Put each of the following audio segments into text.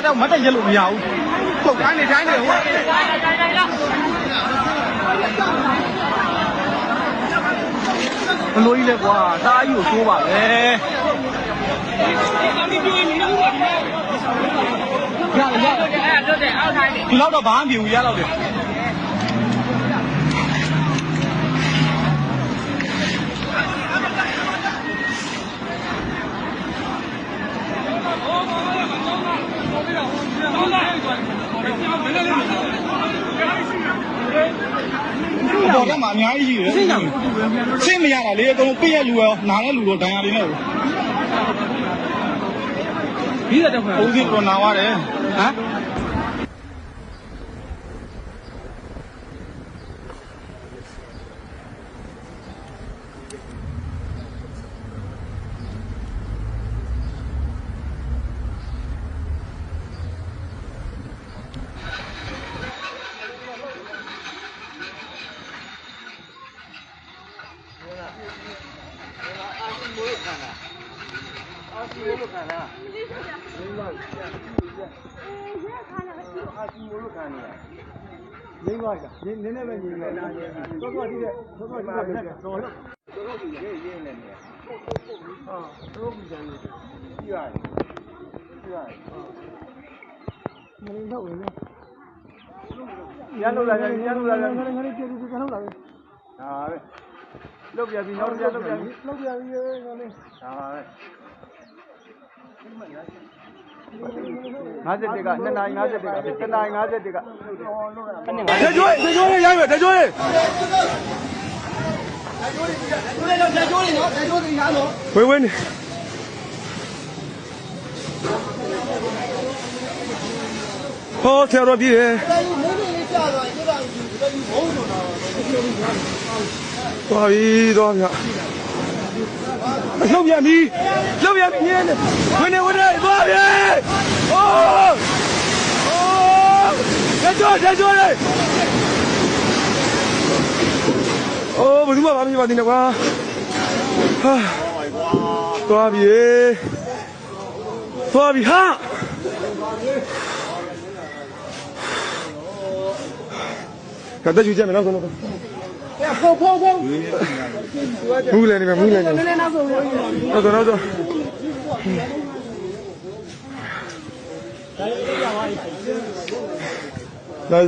တော့မတ်တက်ရက်လို့မရဘူးပုတ်တိုင်းနေတိုင်းနေဟုတ်ဘလို့ကြီးလဲကွာတားကြီးကိုသိုးပါပဲဒီလောက်တော့ဘာမှမပြေဘူးရတော့တယ်ပေါ်ကမှအများကြီးရှိတယ်ရှင်းမရတာလေအကုန်ပြည့်ရလူရောနားတဲ့လူတော့ဒဏ်ရာတွေနဲ့ပြီးတဲ့တော့ဦးစီးပေါ်နာသွားတယ်ဟမ်နေပါ့နည်းနည်းပဲနေနေတော့တော့ဒီတော့တော့ဒီတော့တော့ရေးနေနေဟာတော့ဒီကြမ်းကြီးရတယ်မင်းတော့ဝင်ရလို့လာငါလေးပြေးပြီးကတော့လာပဲဟာပဲလောက်ပြပြီးနောက်ပြလောက်ပြပြီးငါလေးဟာပဲ50တက2နာရီ50တက1နာရီ50တကတကြွလေးရိုက်မယ်တကြွလေးဝင်းနေဟောဆရာတော်ပြည်တယ်သွားပြီသွားမြလှုပ်ပြန်ပြီညင်းနေဝင်နေသွားပြီအိုးတကြွလေးအိုးဘယ်သူမှမမြင်ပါသေးနဲ့ကွာဟာသွားပြီဟာကတည်းကကြည့်မယ်နော်ကောဖုန်းမူးလည်းနေမယ်နည်းနည်းနောက်ဆုံးတော့ဒါ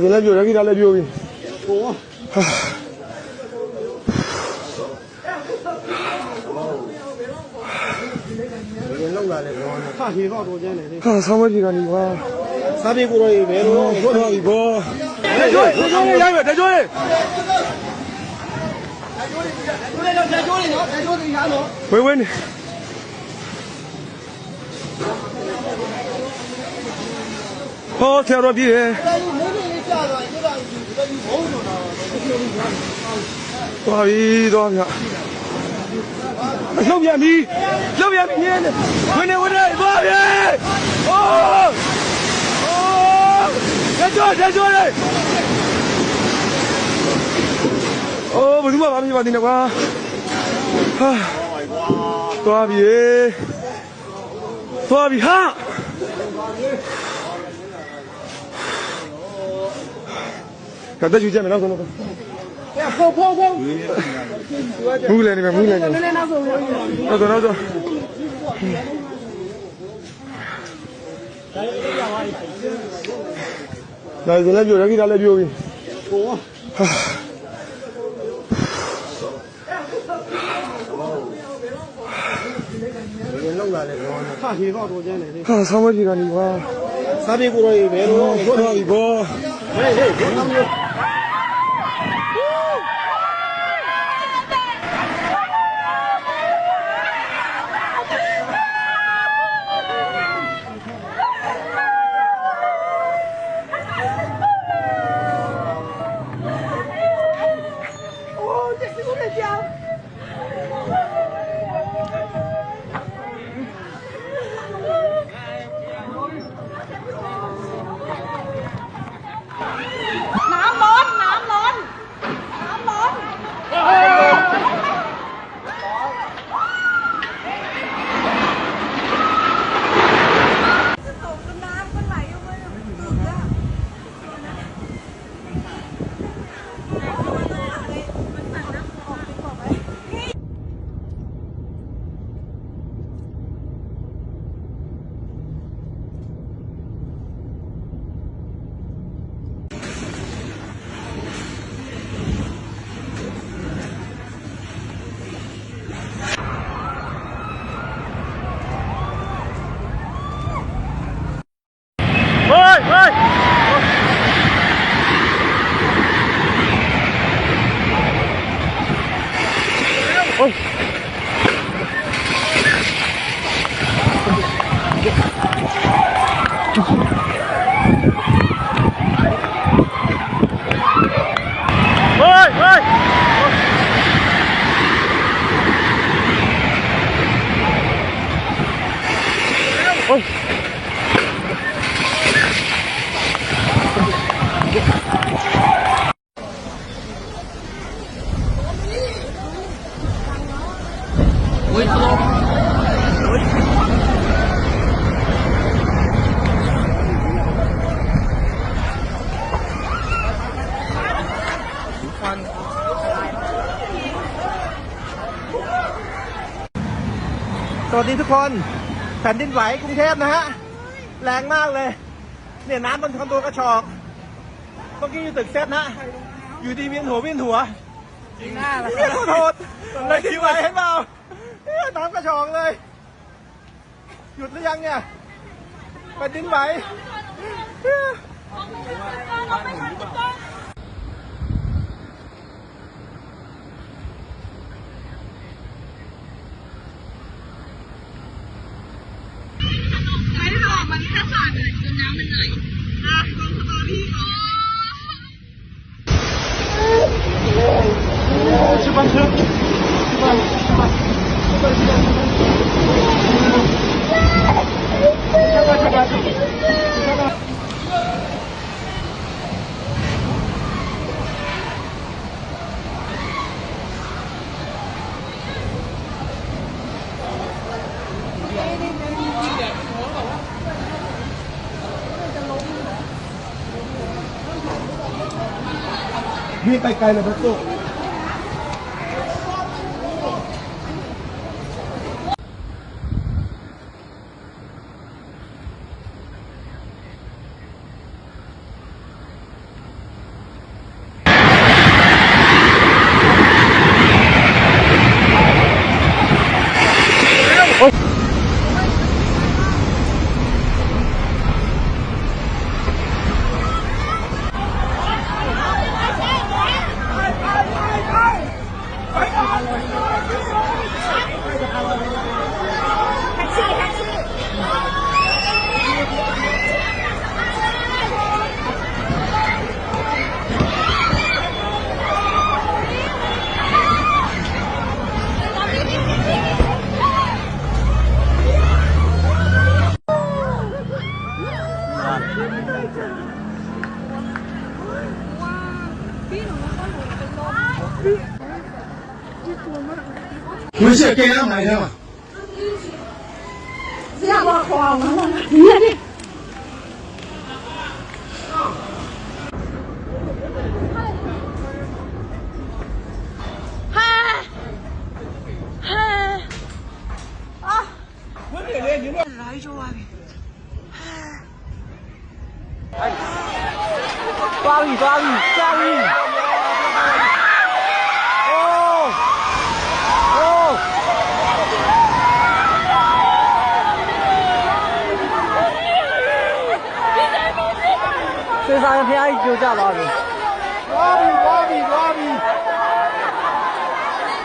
ဆိုလည်းပြောရကြီးတာလည်းပြောပြီလောက်လာလေဘောခါပြေတော့တော်ကျန်းတယ်ဟာဆောင်းမကြီးကနေကွာစားပြေကိုရောဘယ်လိုဟုတ်တော့ပြီဘောတကြွလေးရိုက်မယ်တကြွလေးဝင်းနေဟောဆရာတော်ပြည်တယ်သွားပြီသွားမြလှုပ်ပြန်ပြီညင်းနေဝင်နေသွားပြီအိုးတကြွလေးအိုးဘယ်သူမှမမြင်ပါသေးနဲ့ကွာဟာသွားပြီဟာကတည်းကကြည့်မယ်နော်ကောဖုန်းမူးလည်းနေမယ်နည်းနည်းနောက်ဆုံးတော့ဒါဆိုလည်းပြောရကြီးတာလည်းပြောပြီဟာလောက်လာလေဘောခါပြေတော့တော်ကျန်းတယ်ဟာဆောင်းမကြီးကနေကွာစားပြေကိုရောဘယ်လိုဟုတ်တော့ပြီဘောဟေးဘာမှမလုပ်น้ำมันไหล สวัสดีทุกคนแผ่นดินไหวกรุงเทพนะฮะแรงมากเลยเนี่ยน้ำมันคอนโดกระชอกเมื่อกี้อยู่ตึกเซตนะอยู่ดีเวียนหัวจริงหน้าเลยขอโทษเลยที่ไหวให้เปล่าน้ำกระชอกเลยหยุดหรือยังเนี่ยแผ่นดินไหวมันแค่สาดเลยจนน้ำมันไหลลงสตอรี่พี่ไปไกลเลยนะตุ๊ก没事，给他买去吧。这样我慌了，你看这。抓鱼！最上一片就这挖鱼，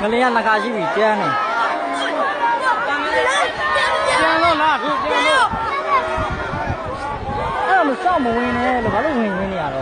我连那个鱼捡呢，捡了拿出捡了，哎，我们上不稳呢，那把路稳稳的呀都。